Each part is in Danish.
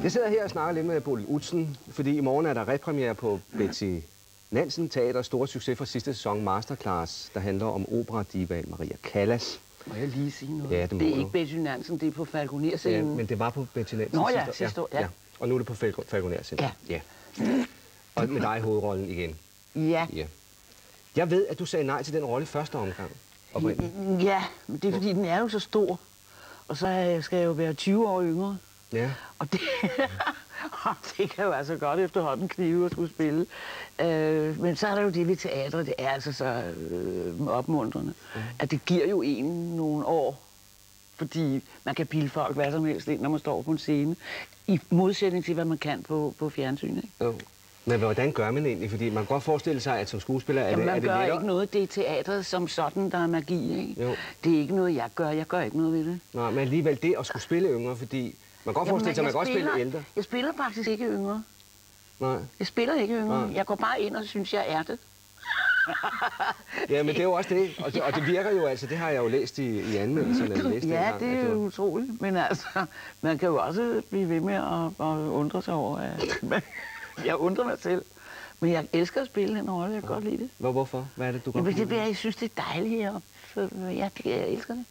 Jeg sidder her og snakker lidt med Bodil Udsen, fordi i morgen er der repremiere på Betty Nansen Teaters store succes fra sidste sæson, Masterclass, der handler om operadivaen Maria Callas. Må jeg lige sige noget? Ja, det er ikke Betty Nansen, det er på Falconer-scenen. Ja, men det var på Betty Nansen sidste år. Ja. Og nu er det på Falconer-scenen. Ja. Og med dig i hovedrollen igen. Ja. Jeg ved, at du sagde nej til den rolle i første omgang. Ja, men det er fordi, den er jo så stor. Og så skal jeg jo være 20 år yngre. Ja. Og det kan jo altså godt efterhånden knive at skulle spille. Men så er der jo det ved teatret, det er altså så opmuntrende, at det giver jo en nogle år. Fordi man kan bilde folk hvad som helst ind, når man står på en scene. I modsætning til, hvad man kan på fjernsyn, ikke? Jo. Men hvordan gør man egentlig? Fordi man kan godt forestille sig, at som skuespiller er det man gør lettere. Ikke noget. Det er teatret som sådan, der er magi, ikke? Jo. Det er ikke noget, jeg gør. Jeg gør ikke noget ved det. Nej, men alligevel det at skulle spille yngre, fordi man kan godt forestille sig, at man kan godt spille ældre. Jeg spiller faktisk ikke yngre. Nej. Jeg spiller ikke yngre. Nej. Jeg går bare ind og synes, jeg er det. Ja, men det er jo også det. Og det virker jo altså, det har jeg jo læst i anmeldelserne. Ja, det er jo utroligt. Men altså, man kan jo også blive ved med at undre sig over, at jeg undrer mig selv. Men jeg elsker at spille den rolle, jeg kan godt lide det. Hvorfor? Hvad er det, du godt lide? Jeg synes, det er dejligt her. Jeg elsker det.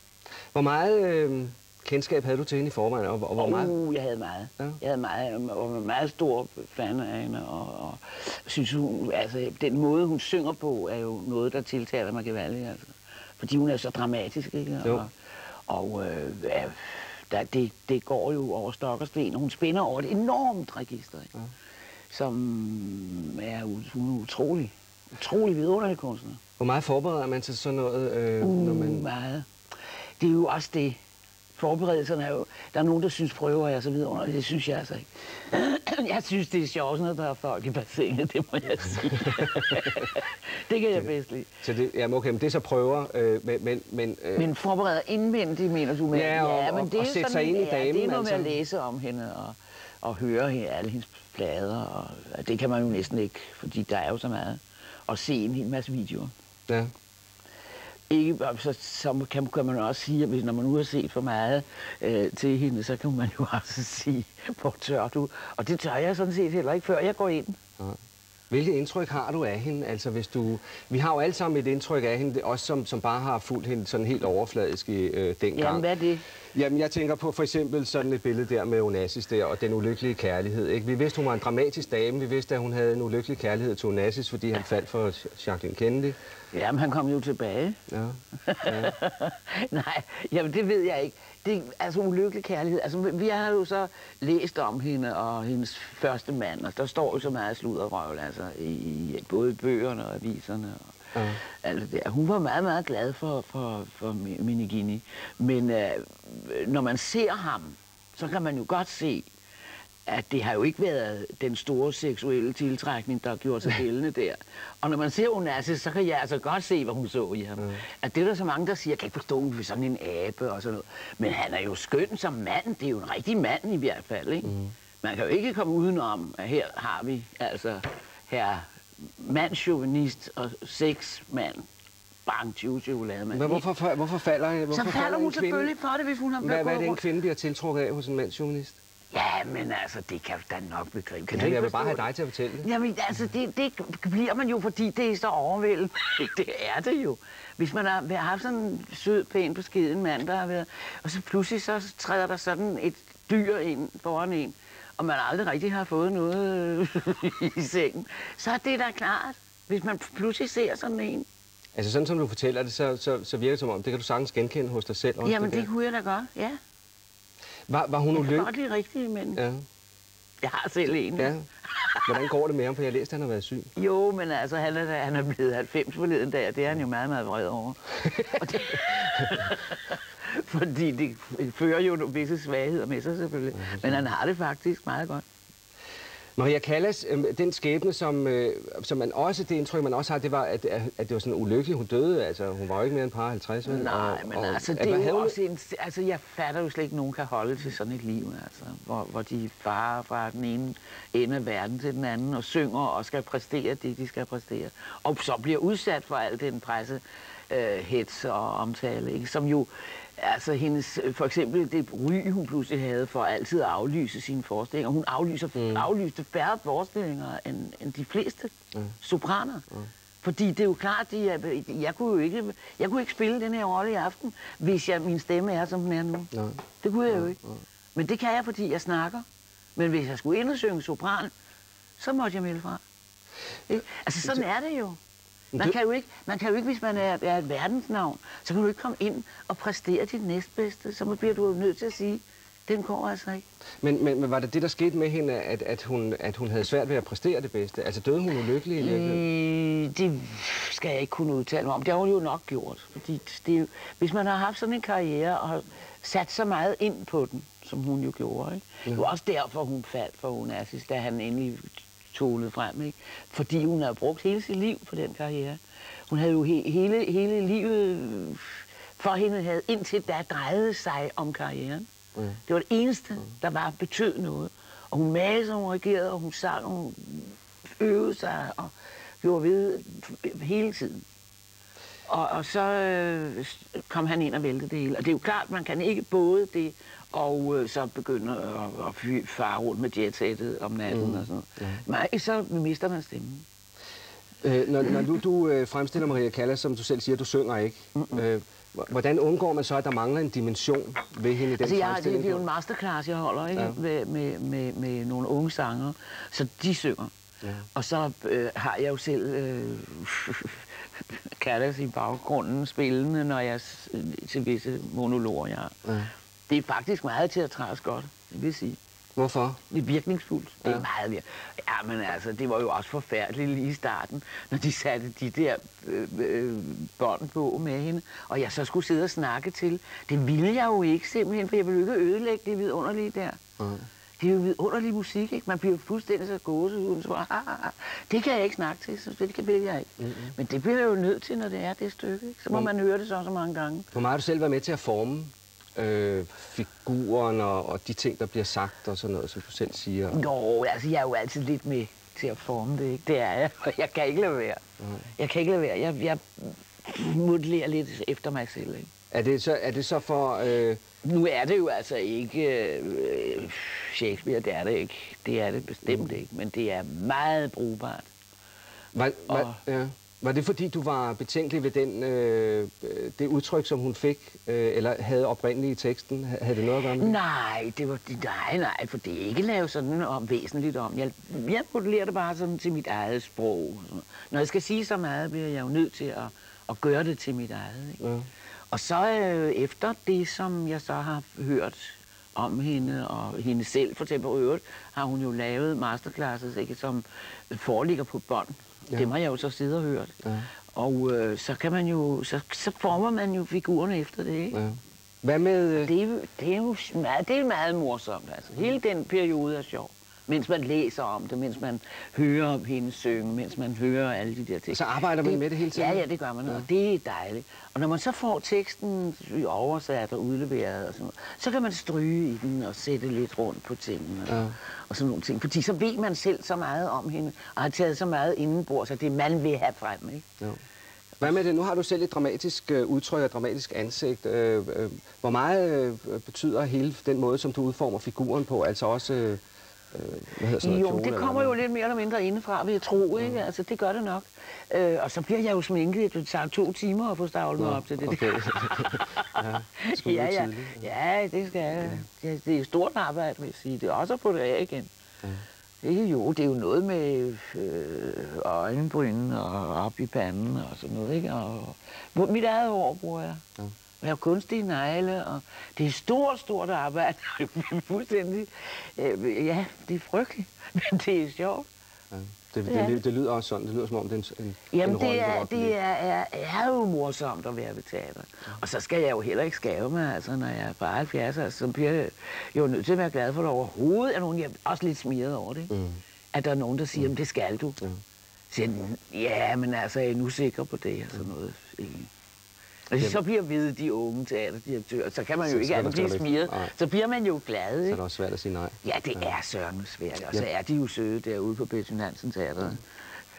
Hvor meget kendskab havde du til hende i forvejen? Og hvor meget? Jeg havde meget. Ja. Jeg havde meget, og var meget stor fan af hende. Og synes hun, altså, den måde, hun synger på, er jo noget, der tiltaler mig gevaldigt. Altså. Fordi hun er så dramatisk, ikke? Det går jo over stok og sten, og hun spænder over et enormt register, ikke? Ja. Som er utrolig vidunderlig kunstner. Hvor meget forbereder man til sådan noget? Når man... Meget. Det er jo også det. Forberedelserne er jo... Der er nogen, der synes prøver er så vidunderligt. Det synes jeg altså ikke. Jeg synes, det er sjovt, når der er folk i bassinet, det må jeg sige. Det kan jeg bedst lide. Så det, jamen okay, men det er så prøver, men forbereder indvendigt, mener du? Men, men det er sætte sig ind i damen. Det er noget med at læse om hende og høre alle hendes plader. Og det kan man jo næsten ikke, fordi der er jo så meget. Og se en hel masse videoer. Ja. Ikke, så kan man også sige, at når man nu har set for meget til hende, så kan man jo også sige, hvor tør du? Og det tør jeg sådan set heller ikke, før jeg går ind. Ja. Hvilket indtryk har du af hende? Altså, vi har jo alle sammen et indtryk af hende, også som bare har fulgt hende sådan helt overfladisk dengang. Jamen, hvad er det? Jamen, jeg tænker på for eksempel sådan et billede der med Onassis der, og den ulykkelige kærlighed, ikke? Vi vidste, hun var en dramatisk dame. Vi vidste, at hun havde en ulykkelig kærlighed til Onassis, fordi han faldt for Jacqueline Kennedy. Jamen, han kom jo tilbage. Ja. Nej, jamen, det ved jeg ikke. Det, altså, ulykkelig kærlighed. Altså, vi har jo så læst om hende og hendes første mand, og der står jo så meget sluddervrøvl, altså, i både bøgerne og aviserne og alt det der. Hun var meget, meget glad for Minigini. Men når man ser ham, så kan man jo godt se, at det har jo ikke været den store seksuelle tiltrækning, der har gjort sig gældende der. Og når man ser Onassis, så kan jeg altså godt se, hvad hun så i ham. At det er der så mange, der siger, jeg kan ikke forstå, hun er sådan en abe og sådan noget. Men han er jo skøn som mand. Det er jo en rigtig mand i hvert fald, ikke? Man kan jo ikke komme udenom, at her har vi altså her mandschauvinist og sexmand. Bang, 20 chokolademand. Men hvorfor falder en kvinde? Så falder hun selvfølgelig for det, hvis hun har Hvad er det, en kvinde bliver tiltrukket af hos en mandschauvinist? Ja, men altså, det kan du da nok begribe. Jeg vil bare have dig til at fortælle det. Jamen, altså, det bliver man jo, fordi det er så overvældende. Det er det jo. Hvis man har haft sådan en sød, pæn, beskeden mand, der har været... Og så pludselig så træder der sådan et dyr ind foran en, og man aldrig rigtig har fået noget i sengen, så er det da klart, hvis man pludselig ser sådan en. Altså, sådan som du fortæller det, så virker det som om, det kan du sagtens genkende hos dig selv også. Jamen, det kunne jeg da godt, ja. Var hun ulykkelig? Jeg kan godt lide rigtige mænd. Ja. Jeg har selv en. Ja. Hvordan går det med ham? For jeg har læst, at han har været syg. Jo, men altså, han er blevet 90 forleden dag, og det er han jo meget, meget vred over. Fordi det fører jo nogle visse svagheder med sig, selvfølgelig. Men han har det faktisk meget godt. Maria Callas, den skæbne, som man også, det indtryk, man også har, det var, at det var sådan ulykkeligt. Hun døde, altså hun var jo ikke mere end par 50. Vel? Nej, men altså, det er jo også en... Altså, jeg fatter jo slet ikke, nogen kan holde til sådan et liv, altså. Hvor de farer fra den ene ende af verden til den anden, og synger og skal præstere det, de skal præstere. Og så bliver udsat for al den presse, hets og omtale, ikke? Som jo, altså hendes, for eksempel det ry, hun pludselig havde for altid at aflyse sine forestillinger. Hun aflyste færre forestillinger end de fleste sopraner. Fordi det er jo klart, at jeg kunne ikke spille den her rolle i aften, hvis min stemme er, som den er nu. Nej. Det kunne jeg jo ikke. Men det kan jeg, fordi jeg snakker. Men hvis jeg skulle ind og synge sopran, så måtte jeg melde fra. Altså sådan er det jo. Man kan jo ikke, hvis man er et verdensnavn, så kan du ikke komme ind og præstere dit næstbedste. Så bliver du nødt til at sige, den går altså ikke. Men var det der skete med hende, at hun havde svært ved at præstere det bedste? Altså døde hun ulykkelig i virkeligheden? Det skal jeg ikke kunne udtale mig om. Det har hun jo nok gjort. Fordi det er jo, hvis man har haft sådan en karriere og sat så meget ind på den, som hun jo gjorde, ikke? Det var også derfor, hun faldt for Onassis, da han endelig tonede frem, ikke? Fordi hun havde brugt hele sit liv på den karriere. Hun havde jo hele livet for hende, havde indtil da drejede sig om karrieren. Det var det eneste, der betød noget. Og hun malede, hun reagerede, og hun sang, og hun øvede sig og gjorde ved hele tiden. Og så kom han ind og væltede det hele. Og det er jo klart, man kan ikke både det og så begynde at fare rundt med jetsættet om natten og sådan noget. Nej, så mister man stemmen. Når du fremstiller Maria Callas, som du selv siger, du synger ikke. Hvordan undgår man så, at der mangler en dimension ved hende i den fremstilling? Det er jo en masterclass, jeg holder, ikke? Ja. Med nogle unge sangere, så de synger. Ja. Og så har jeg jo selv Callas i baggrunden spillende, når jeg til visse monologer, jeg har. Ja. Det er faktisk meget teatralsk godt, det vil sige. Hvorfor? Det er virkningsfuldt. Det er meget virkningsfuldt. Ja, men altså, det var jo også forfærdeligt lige i starten, når de satte de der bånd på med hende, og jeg så skulle sidde og snakke til. Det ville jeg jo ikke simpelthen, for jeg ville jo ikke ødelægge det vidunderlige der. Det er jo vidunderlig musik, ikke? Man bliver jo fuldstændig så gåsehud, så det kan jeg ikke snakke til, så det vil jeg ikke. Men det bliver jeg jo nødt til, når det er det stykke, ikke? Så må man høre det så mange gange. Hvor meget har du selv været med til at forme figuren og de ting, der bliver sagt og sådan noget, som du selv siger? Jo, altså jeg er jo altid lidt med til at forme det, ikke? Det er jeg, og jeg kan ikke lade være. Jeg kan ikke lade være. Jeg modellerer lidt efter mig selv, ikke? Er det så for... Nu er det jo altså ikke Shakespeare, det er det ikke. Det er det bestemt ikke, men det er meget brugbart. Var det fordi, du var betænkelig ved det udtryk, som hun fik, eller havde oprindeligt i teksten? Havde det noget at gøre med det? Nej, for det er ikke lavet sådan væsentligt om. Jeg modellerer det bare sådan til mit eget sprog. Når jeg skal sige så meget, bliver jeg jo nødt til at gøre det til mit eget. Ikke? Ja. Og så efter det, som jeg så har hørt om hende, og hende selv for eksempel øvrigt, har hun jo lavet masterclasses, ikke, som foreligger på bånd. Ja. Det må jeg jo så sidde og hørt. Ja. Og så kan man jo, så former man jo figurerne efter det, ikke? Ja. Hvad med... Det er meget morsomt, altså. Hele den periode er sjov. Mens man læser om det, mens man hører hende synge, mens man hører alle de der ting. Så arbejder man med det hele tiden? Ja, det gør man, og det er dejligt. Og når man så får teksten oversat og udleveret og sådan noget, så kan man stryge i den og sætte lidt rundt på tingene og sådan nogle ting. Fordi så ved man selv så meget om hende, og har taget så meget indenbords, så det man vil have frem, ikke? Ja. Hvad med det? Nu har du selv et dramatisk udtryk og et dramatisk ansigt. Hvor meget betyder hele den måde, som du udformer figuren på, altså også... Jo, det kommer jo lidt mere eller mindre indefra, vil jeg tro, ikke? Altså, det gør det nok. Og så bliver jeg jo sminket. Det tager 2 timer at få stavlet mig op til det. Okay. Ja, det skal jeg. Det er et stort arbejde, vil jeg sige. Det er også at få det af igen. Det er jo noget med øjenbryn og op i panden og sådan noget, ikke? Og mit eget hår bruger jeg. Jeg har kunstige negle, og det er et stort arbejde. Fuldstændig. Ja, det er frygteligt, men det er sjovt. Ja, det lyder også sådan. Det lyder som om det er en rolle, det er jo morsomt at være ved teater. Og så skal jeg jo heller ikke skæve mig, altså, når jeg er på 70, altså, så bliver jeg jo nødt til at være glad for det overhovedet. Er nogen, jeg er også lidt smiret over det. At der er nogen, der siger, det skal du. Så ja, men altså, jeg er nu sikker på det og sådan noget. Og så bliver ved de unge teaterdirektører, så kan man jo ikke andet blive smiret. Så bliver man jo glad, ikke? Så er det også svært at sige nej. Ja, det er sørme svært. Og så er de jo søde derude på Betty Nansen Teatret.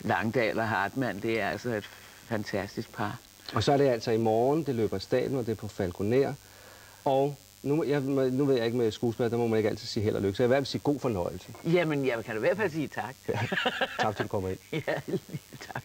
Langdal og Hartmann, det er altså et fantastisk par. Og så er det altså i morgen, det løber staten, og det er på Falconer. Og nu ved jeg ikke med skuespiller, der må man ikke altid sige held og lykke, så jeg vil i hvert fald sige god fornøjelse. Jamen, jeg kan i hvert fald sige tak. Ja. Tak, til du kommer ind. Ja, tak.